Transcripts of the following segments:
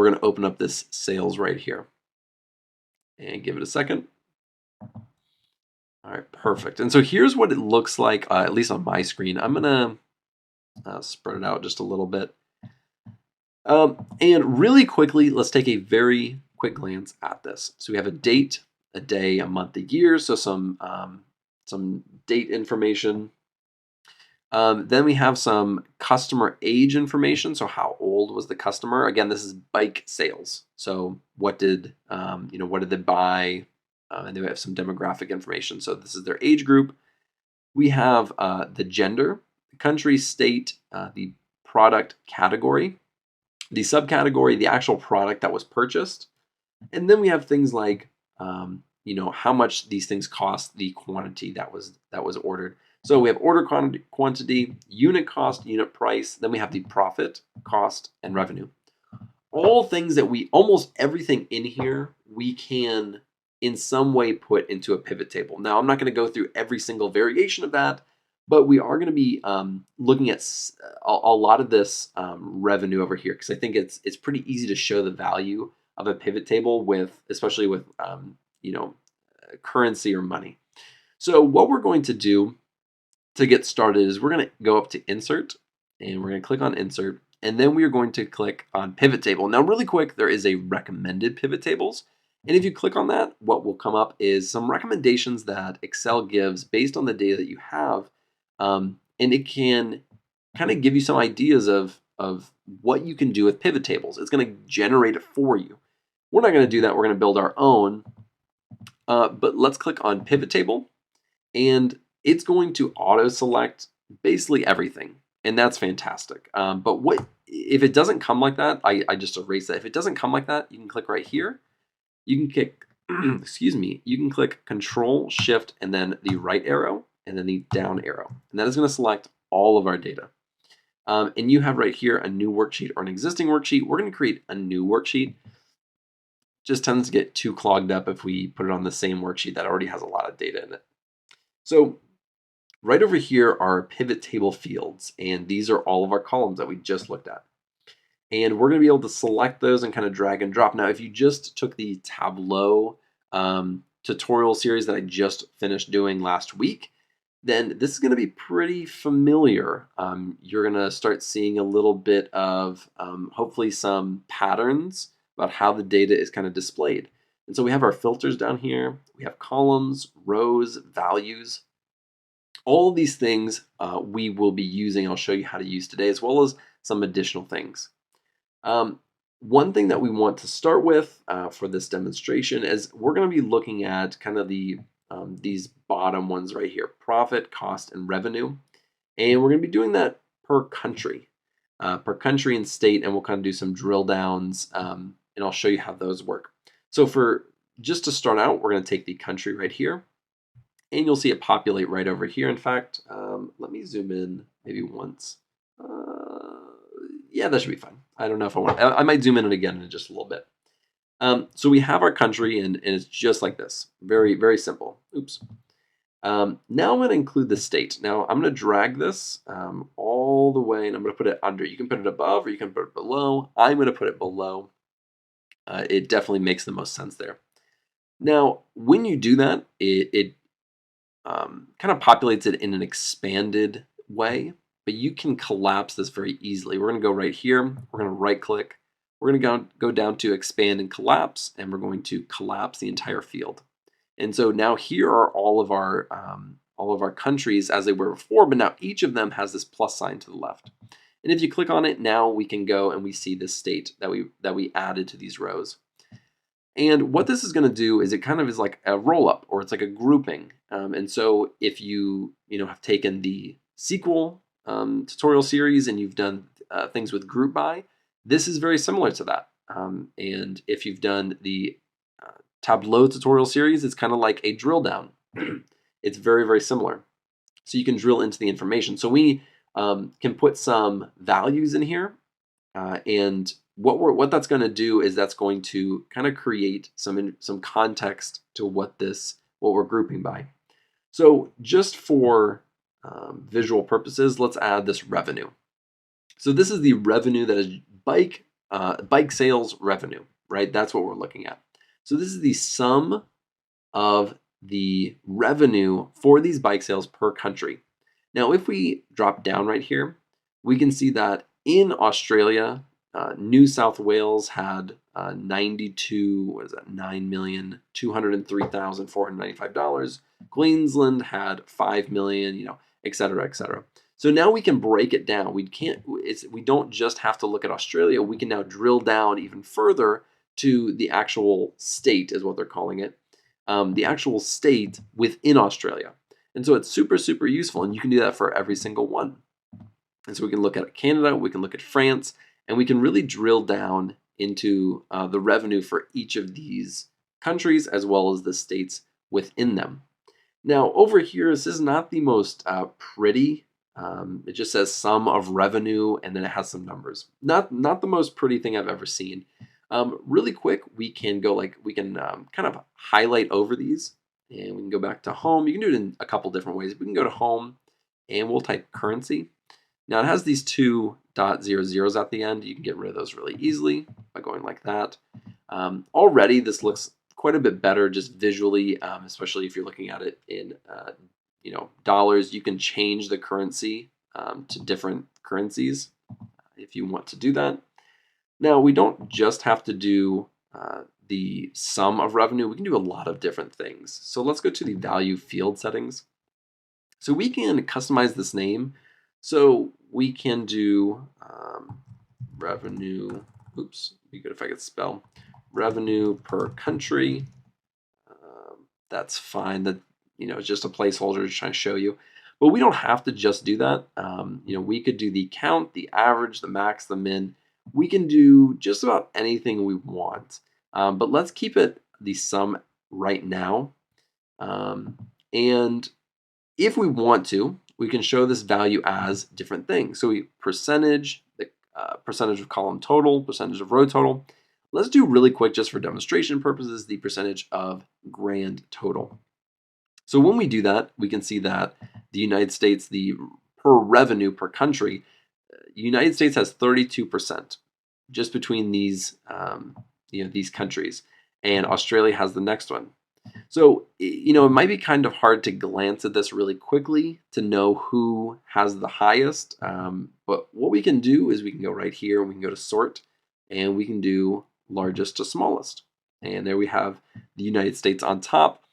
we're going to open up this sales right here and give it a second. All right, perfect. And so here's what it looks like, at least on my screen. I'm going to spread it out just a little bit. And really quickly, let's take a very quick glance at this. So we have a date, a day, a month, a year. So some date information. Then we have some customer age information. So how old was the customer? Again, this is bike sales. So what did what did they buy? And then we have some demographic information. So this is their age group. We have the gender, the country, state, the product category, the subcategory, the actual product that was purchased, and then we have things like how much these things cost, the quantity that was ordered. So we have order quantity, unit cost, unit price. Then we have the profit, cost, and revenue. All things that almost everything in here we can in some way put into a pivot table. Now I'm not going to go through every single variation of that, but we are going to be looking at a lot of this revenue over here, because I think it's pretty easy to show the value of a pivot table especially with currency or money. So what we're going to do to get started is we're going to go up to Insert, and we're going to click on Insert, and then we are going to click on Pivot Table. Now, really quick, there is a recommended pivot tables. And if you click on that, what will come up is some recommendations that Excel gives based on the data that you have. And it can kind of give you some ideas of what you can do with pivot tables. It's going to generate it for you. We're not going to do that. We're going to build our own. But let's click on Pivot Table, and it's going to auto-select basically everything. And that's fantastic. But if it doesn't come like that, I just erase that. If it doesn't come like that, you can click right here. You can click, you can click Control, Shift, and then the right arrow, and then the down arrow. And that is going to select all of our data. And you have right here a new worksheet or an existing worksheet. We're going to create a new worksheet. Just tends to get too clogged up if we put it on the same worksheet that already has a lot of data in it. So right over here are pivot table fields, and these are all of our columns that we just looked at. And we're going to be able to select those and kind of drag and drop. Now, if you just took the Tableau tutorial series that I just finished doing last week, then this is going to be pretty familiar. You're going to start seeing a little bit of hopefully some patterns about how the data is kind of displayed. And so we have our filters down here. We have columns, rows, values. All of these things we will be using. I'll show you how to use today, as well as some additional things. One thing that we want to start with for this demonstration is we're going to be looking at kind of these bottom ones right here: profit, cost, and revenue. And we're going to be doing that per country and state, and we'll kind of do some drill downs, and I'll show you how those work. So just to start out, we're going to take the country right here, and you'll see it populate right over here. In fact, let me zoom in maybe once. Yeah, that should be fine. I don't know if I might zoom in again in just a little bit. So we have our country, and it's just like this. Very, very simple. Oops. Now I'm going to include the state. Now I'm going to drag this all the way, and I'm going to put it under. You can put it above, or you can put it below. I'm going to put it below. It definitely makes the most sense there. Now, when you do that, it kind of populates it in an expanded way, but you can collapse this very easily. We're going to go right here. We're going to right click. We're going to go down to expand and collapse, and we're going to collapse the entire field. And so now here are all of our countries as they were before, but now each of them has this plus sign to the left. And if you click on it, now we can go and we see this state that we added to these rows. And what this is going to do is it kind of is like a roll-up, or it's like a grouping. And so if you have taken the SQL tutorial series and you've done things with group by, this is very similar to that. And if you've done the Tableau tutorial series, it's kind of like a drill down. It's very, very similar. So you can drill into the information. So we can put some values in here, and what that's going to do is that's going to kind of create some context to what we're grouping by. So just for visual purposes, let's add this revenue. So this is the revenue that is bike bike sales revenue, right? That's what we're looking at. So this is the sum of the revenue for these bike sales per country. Now, if we drop down right here, we can see that in Australia, New South Wales had 9,203,495 dollars. Queensland had 5 million, et cetera, et cetera. So now we can break it down. We don't just have to look at Australia. We can now drill down even further to the actual state, is what they're calling it, the actual state within Australia. And so it's super, super useful, and you can do that for every single one. And so we can look at Canada, we can look at France, and we can really drill down into the revenue for each of these countries as well as the states within them. Now, over here, this is not the most pretty. It just says sum of revenue, and then it has some numbers. Not the most pretty thing I've ever seen. Really quick, we can kind of highlight over these, and we can go back to home. You can do it in a couple different ways. We can go to home, and we'll type currency. Now it has these 2.00s at the end. You can get rid of those really easily by going like that. Already, this looks quite a bit better just visually, especially if you're looking at it in dollars. You can change the currency to different currencies if you want to do that. Now, we don't just have to do the sum of revenue. We can do a lot of different things. So let's go to the value field settings. So we can customize this name. So we can do revenue. Oops, it'd be good if I could spell revenue per country. That's fine. That it's just a placeholder to try to show you. But we don't have to just do that. We could do the count, the average, the max, the min. We can do just about anything we want. But let's keep it the sum right now. And if we want to, we can show this value as different things. So percentage, the percentage of column total, percentage of row total. Let's do really quick, just for demonstration purposes, the percentage of grand total. So when we do that, we can see that the United States, the per revenue per country, United States has 32% just between these these countries, and Australia has the next one. So it might be kind of hard to glance at this really quickly to know who has the highest. But what we can do is we can go right here and we can go to sort, and we can do largest to smallest. And there we have the United States on top.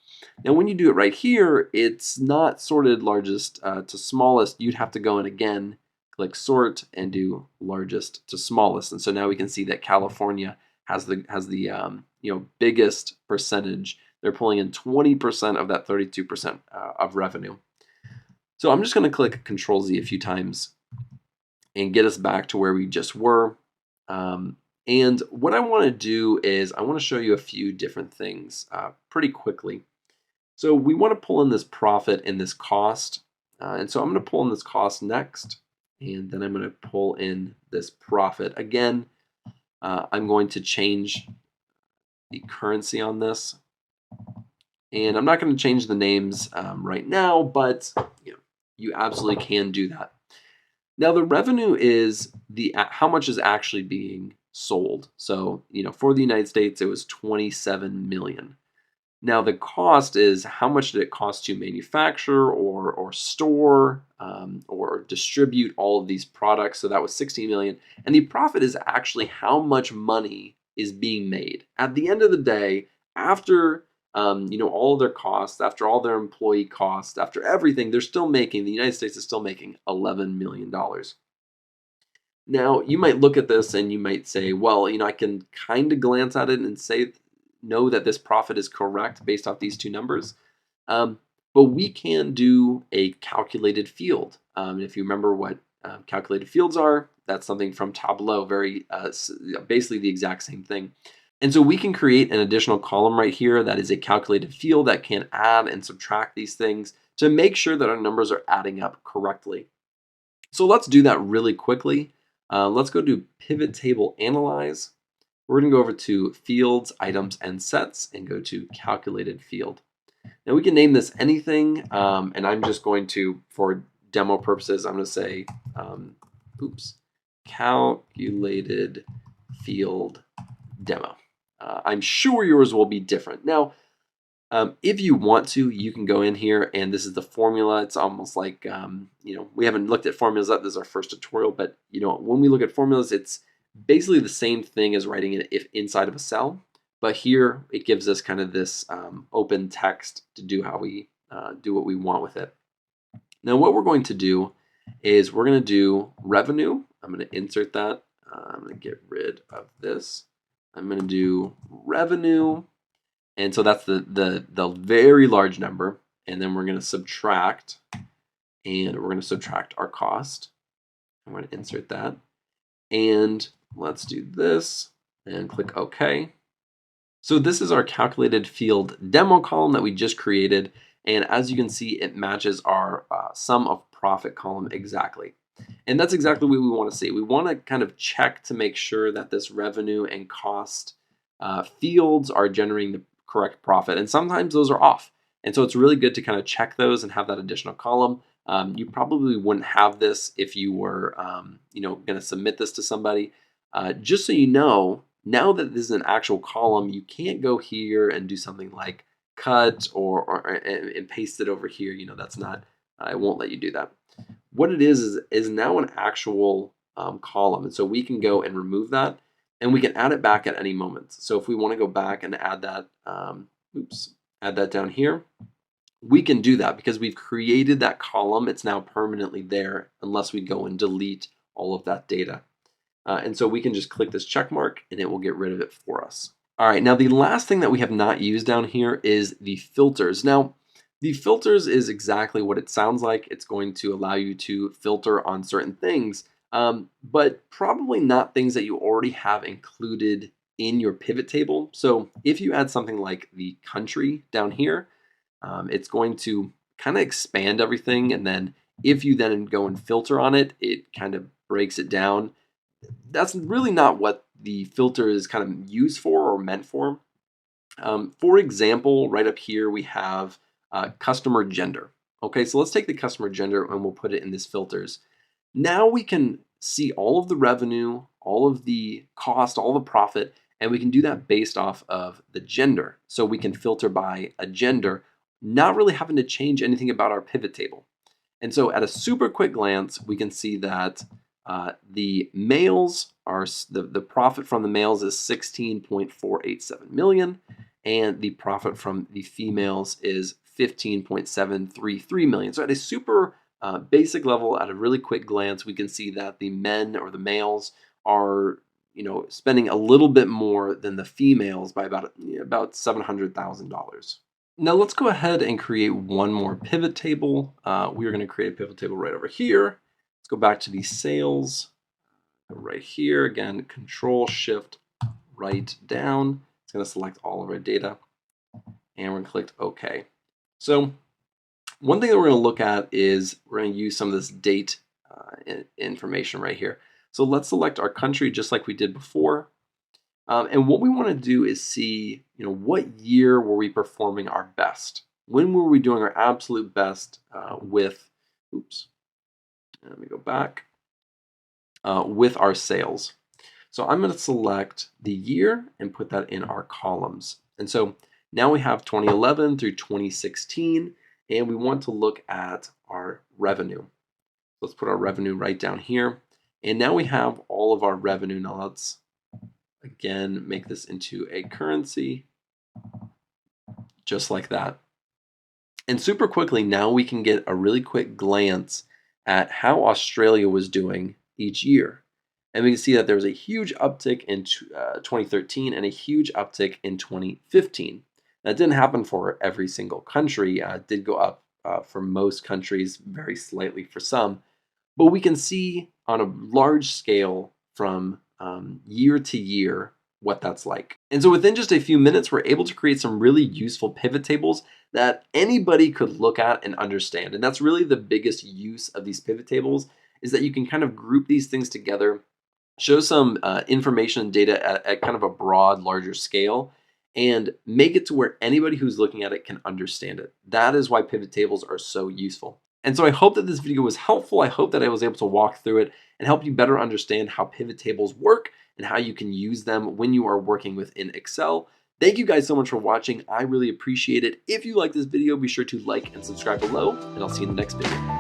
Now, when you do it right here, it's not sorted largest to smallest. You'd have to go in again, click sort, and do largest to smallest. And so now we can see that California has the biggest percentage. They're pulling in 20% of that 32% of revenue. So I'm just going to click Control Z a few times and get us back to where we just were. And what I want to do is I want to show you a few different things pretty quickly. So we want to pull in this profit and this cost. And so I'm going to pull in this cost next. And then I'm going to pull in this profit. Again, I'm going to change the currency on this. And I'm not going to change the names right now, but you absolutely can do that. Now the revenue is how much is actually being sold. So for the United States, it was 27 million. Now the cost is how much did it cost to manufacture or store or distribute all of these products. So that was 16 million. And the profit is actually how much money is being made. At the end of the day, after all of their costs, after all their employee costs, after everything, the United States is still making $11 million. Now, you might look at this and you might say, well, I can kind of glance at it and know that this profit is correct based off these two numbers. But we can do a calculated field. If you remember what calculated fields are, that's something from Tableau, basically the exact same thing. And so we can create an additional column right here that is a calculated field that can add and subtract these things to make sure that our numbers are adding up correctly. So let's do that really quickly. Let's go to Pivot Table Analyze. We're going to go over to Fields, Items, and Sets and go to Calculated Field. Now we can name this anything, and I'm just going to, for demo purposes, I'm going to say, calculated field demo. I'm sure yours will be different. Now, if you want to, you can go in here and this is the formula. It's almost like, we haven't looked at formulas up. This is our first tutorial, but when we look at formulas, it's basically the same thing as writing it if inside of a cell. But here it gives us kind of this open text to do how we do what we want with it. Now what we're going to do is we're going to do revenue. I'm going to insert that. I'm going to get rid of this. I'm going to do revenue. And so that's the very large number. And then we're going to subtract. And we're going to subtract our cost. I'm going to insert that. And let's do this and click OK. So this is our calculated field demo column that we just created. And as you can see, it matches our sum of profit column exactly. And that's exactly what we want to see. We want to kind of check to make sure that this revenue and cost fields are generating the correct profit. And sometimes those are off. And so it's really good to kind of check those and have that additional column. You probably wouldn't have this if you were going to submit this to somebody. Just so you know, now that this is an actual column, you can't go here and do something like cut and paste it over here. That's not, it won't let you do that. What it is now an actual column. And so we can go and remove that and we can add it back at any moment. So if we want to go back and add that, add that down here, we can do that because we've created that column. It's now permanently there unless we go and delete all of that data. And so we can just click this check mark and it will get rid of it for us. All right, now the last thing that we have not used down here is the filters. Now, the filters is exactly what it sounds like. It's going to allow you to filter on certain things, but probably not things that you already have included in your pivot table. So if you add something like the country down here, it's going to kind of expand everything. And then if you then go and filter on it, it kind of breaks it down. That's really not what the filter is kind of used for or meant for. For example, right up here, we have customer gender. Okay, so let's take the customer gender and we'll put it in this filters. Now we can see all of the revenue, all of the cost, all the profit, and we can do that based off of the gender. So we can filter by a gender, not really having to change anything about our pivot table. And so at a super quick glance, we can see that the males are, the profit from the males is 16.487 million, and the profit from the females is 15.733 million. So at a super basic level, at a really quick glance, we can see that the men or the males are spending a little bit more than the females by about $700,000. Now let's go ahead and create one more pivot table. We're going to create a pivot table right over here. Let's go back to the sales right here. Again, Control Shift right down. It's going to select all of our data and we're going to click OK. So one thing that we're going to look at is we're going to use some of this date information right here. So let's select our country just like we did before. And what we want to do is see, what year were we performing our best? When were we doing our absolute best with, let me go back, with our sales. So I'm going to select the year and put that in our columns. And so now we have 2011 through 2016, and we want to look at our revenue. Let's put our revenue right down here. And now we have all of our revenue. Now let's again make this into a currency, just like that. And super quickly, now we can get a really quick glance at how Australia was doing each year. And we can see that there was a huge uptick in 2013 and a huge uptick in 2015. That didn't happen for every single country. It did go up for most countries, very slightly for some. But we can see on a large scale from year to year what that's like. And so within just a few minutes, we're able to create some really useful pivot tables that anybody could look at and understand. And that's really the biggest use of these pivot tables, is that you can kind of group these things together, show some information and data at kind of a broad, larger scale, and make it to where anybody who's looking at it can understand it. That is why pivot tables are so useful. And so I hope that this video was helpful. I hope that I was able to walk through it and help you better understand how pivot tables work and how you can use them when you are working within Excel. Thank you guys so much for watching. I really appreciate it. If you like this video, be sure to like and subscribe below, and I'll see you in the next video.